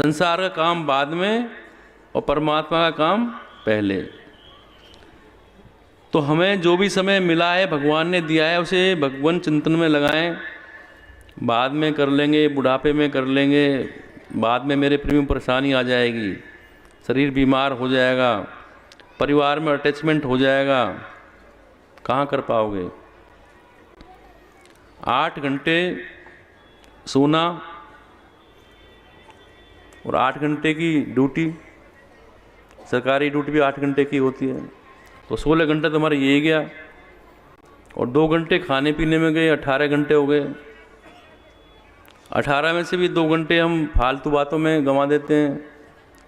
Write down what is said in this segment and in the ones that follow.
संसार का काम बाद में और परमात्मा का काम पहले। तो हमें जो भी समय मिला है, भगवान ने दिया है, उसे भगवान चिंतन में लगाएं। बाद में कर लेंगे, बुढ़ापे में कर लेंगे, बाद में मेरे प्रेमी परेशानी आ जाएगी, शरीर बीमार हो जाएगा, परिवार में अटैचमेंट हो जाएगा, कहाँ कर पाओगे। 8 घंटे सोना और 8 घंटे की ड्यूटी, सरकारी ड्यूटी भी 8 घंटे की होती है, तो 16 घंटे तुम्हारा ये गया, और 2 घंटे खाने पीने में गए, 18 घंटे हो गए। 18 में से भी 2 घंटे हम फालतू बातों में गंवा देते हैं,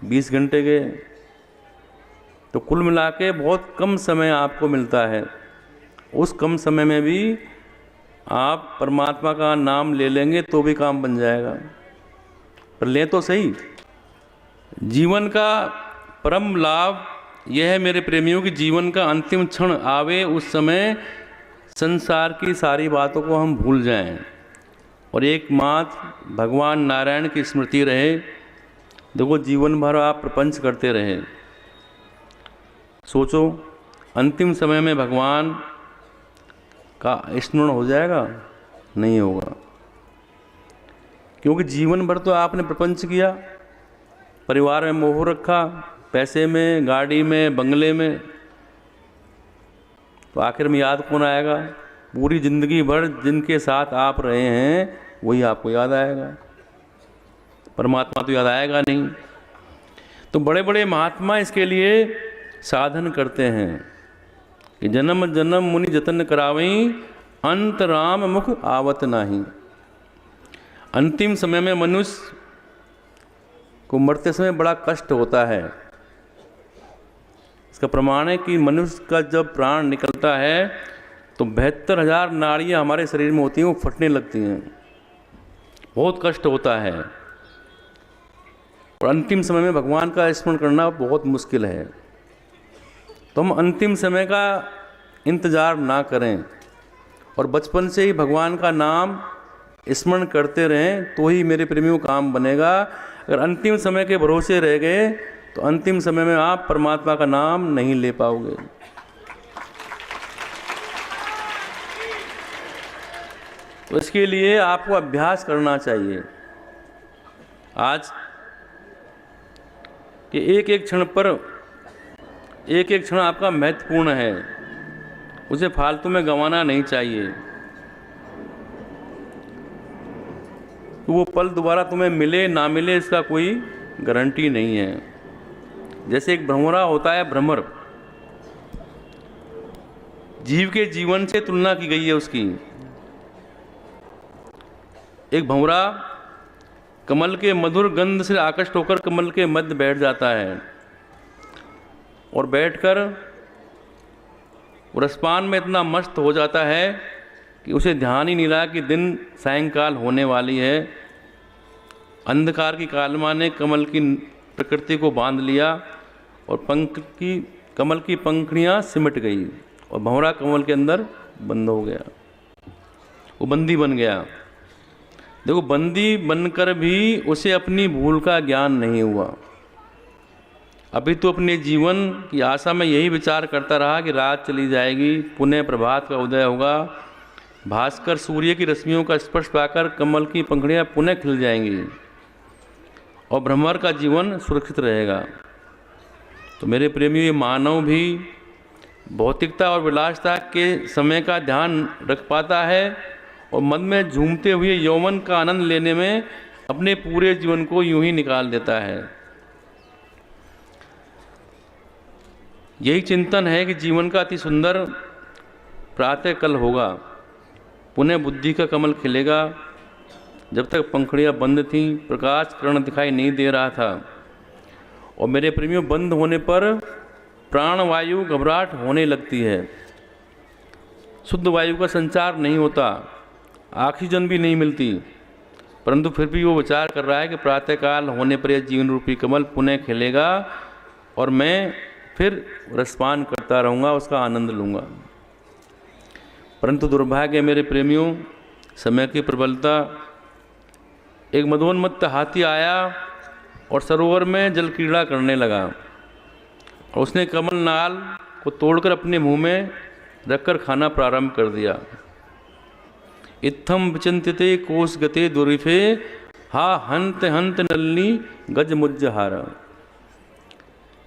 20 घंटे गए। तो कुल मिला के बहुत कम समय आपको मिलता है। उस कम समय में भी आप परमात्मा का नाम ले लेंगे तो भी काम बन जाएगा। पर लें तो सही। जीवन का परम लाभ यह है मेरे प्रेमियों की, जीवन का अंतिम क्षण आवे उस समय संसार की सारी बातों को हम भूल जाएं और एकमात्र भगवान नारायण की स्मृति रहे। देखो, जीवन भर आप प्रपंच करते रहे, सोचो अंतिम समय में भगवान का स्मरण हो जाएगा? नहीं होगा, क्योंकि जीवन भर तो आपने प्रपंच किया, परिवार में मोह रखा, पैसे में, गाड़ी में, बंगले में, तो आखिर में याद कौन आएगा? पूरी ज़िंदगी भर जिनके साथ आप रहे हैं वही आपको याद आएगा, परमात्मा तो याद आएगा नहीं। तो बड़े बड़े महात्मा इसके लिए साधन करते हैं कि जन्म जन्म मुनि जतन करावई, अंत राम मुख आवत नाही। अंतिम समय में मनुष्य को मरते समय बड़ा कष्ट होता है। इसका प्रमाण है कि मनुष्य का जब प्राण निकलता है तो 72,000 नाड़ियाँ हमारे शरीर में होती हैं, वो फटने लगती हैं, बहुत कष्ट होता है। और अंतिम समय में भगवान का स्मरण करना बहुत मुश्किल है। तो हम अंतिम समय का इंतज़ार ना करें और बचपन से ही भगवान का नाम स्मरण करते रहें, तो ही मेरे प्रेमियों काम बनेगा। अगर अंतिम समय के भरोसे रह गए तो अंतिम समय में आप परमात्मा का नाम नहीं ले पाओगे। तो इसके लिए आपको अभ्यास करना चाहिए। आज कि एक एक क्षण पर, एक एक क्षण आपका महत्वपूर्ण है, उसे फालतू में गंवाना नहीं चाहिए। तो वो पल दोबारा तुम्हें मिले ना मिले इसका कोई गारंटी नहीं है। जैसे एक भ्रमरा होता है, भ्रमर, जीव के जीवन से तुलना की गई है उसकी। एक भंवरा कमल के मधुर गंध से आकर्षित होकर कमल के मध्य बैठ जाता है और बैठकर रसपान में इतना मस्त हो जाता है कि उसे ध्यान ही नहीं रहा कि दिन सायंकाल होने वाली है। अंधकार की कालिमा ने कमल की प्रकृति को बांध लिया और कमल की पंखुड़ियाँ सिमट गई और भंवरा कमल के अंदर बंद हो गया, वो बंदी बन गया। देखो, बंदी बनकर भी उसे अपनी भूल का ज्ञान नहीं हुआ। अभी तो अपने जीवन की आशा में यही विचार करता रहा कि रात चली जाएगी, पुनः प्रभात का उदय होगा, भास्कर सूर्य की रश्मियों का स्पर्श पाकर कमल की पंखुड़ियाँ पुनः खिल जाएंगी और भ्रमर का जीवन सुरक्षित रहेगा। तो मेरे प्रेमियों, ये मानव भी भौतिकता और विलासता के समय का ध्यान रख पाता है और मन में झूमते हुए यौवन का आनंद लेने में अपने पूरे जीवन को यूं ही निकाल देता है। यही चिंतन है कि जीवन का अति सुंदर प्रातः कल होगा, पुनः बुद्धि का कमल खिलेगा। जब तक पंखुड़ियाँ बंद थीं, प्रकाश किरण दिखाई नहीं दे रहा था। और मेरे प्रेमियों, बंद होने पर प्राणवायु घबराहट होने लगती है, शुद्ध वायु का संचार नहीं होता, ऑक्सीजन भी नहीं मिलती, परंतु फिर भी वो विचार कर रहा है कि प्रातःकाल होने पर यह जीवन रूपी कमल पुनः खिलेगा और मैं फिर रसपान करता रहूँगा, उसका आनंद लूँगा। परंतु दुर्भाग्य मेरे प्रेमियों, समय की प्रबलता, एक मदोन्मत्त हाथी आया और सरोवर में जल क्रीड़ा करने लगा। और उसने कमल नाल को तोड़कर अपने मुंह में रखकर खाना प्रारंभ कर दिया। इत्थम विचिंत्यते कोश गते दुरिफे हा हंत हंत नलनी गज मुज्जहारा।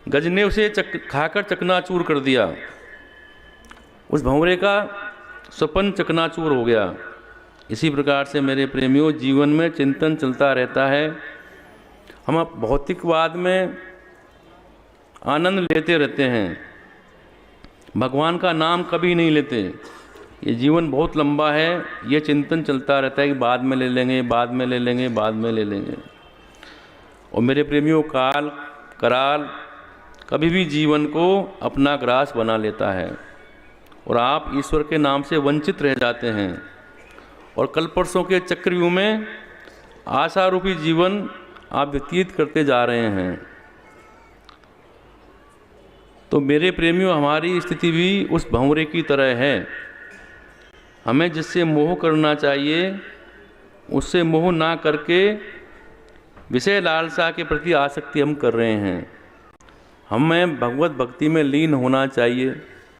गज ने उसे खाकर चकनाचूर कर दिया। उस भंवरे का स्वपन चकनाचूर हो गया। इसी प्रकार से मेरे प्रेमियों, जीवन में चिंतन चलता रहता है। हम अब भौतिकवाद में आनंद लेते रहते हैं, भगवान का नाम कभी नहीं लेते। ये जीवन बहुत लंबा है, ये चिंतन चलता रहता है कि बाद में ले लेंगे, बाद में ले लेंगे, बाद में ले लेंगे। और मेरे प्रेमियों, काल कराल कभी भी जीवन को अपना ग्रास बना लेता है और आप ईश्वर के नाम से वंचित रह जाते हैं और कल परसों के चक्रव्यूह में आशा रूपी जीवन आप व्यतीत करते जा रहे हैं। तो मेरे प्रेमियों, हमारी स्थिति भी उस भंवरे की तरह है। हमें जिससे मोह करना चाहिए उससे मोह ना करके विषय लालसा के प्रति आसक्ति हम कर रहे हैं। हमें भगवत भक्ति में लीन होना चाहिए।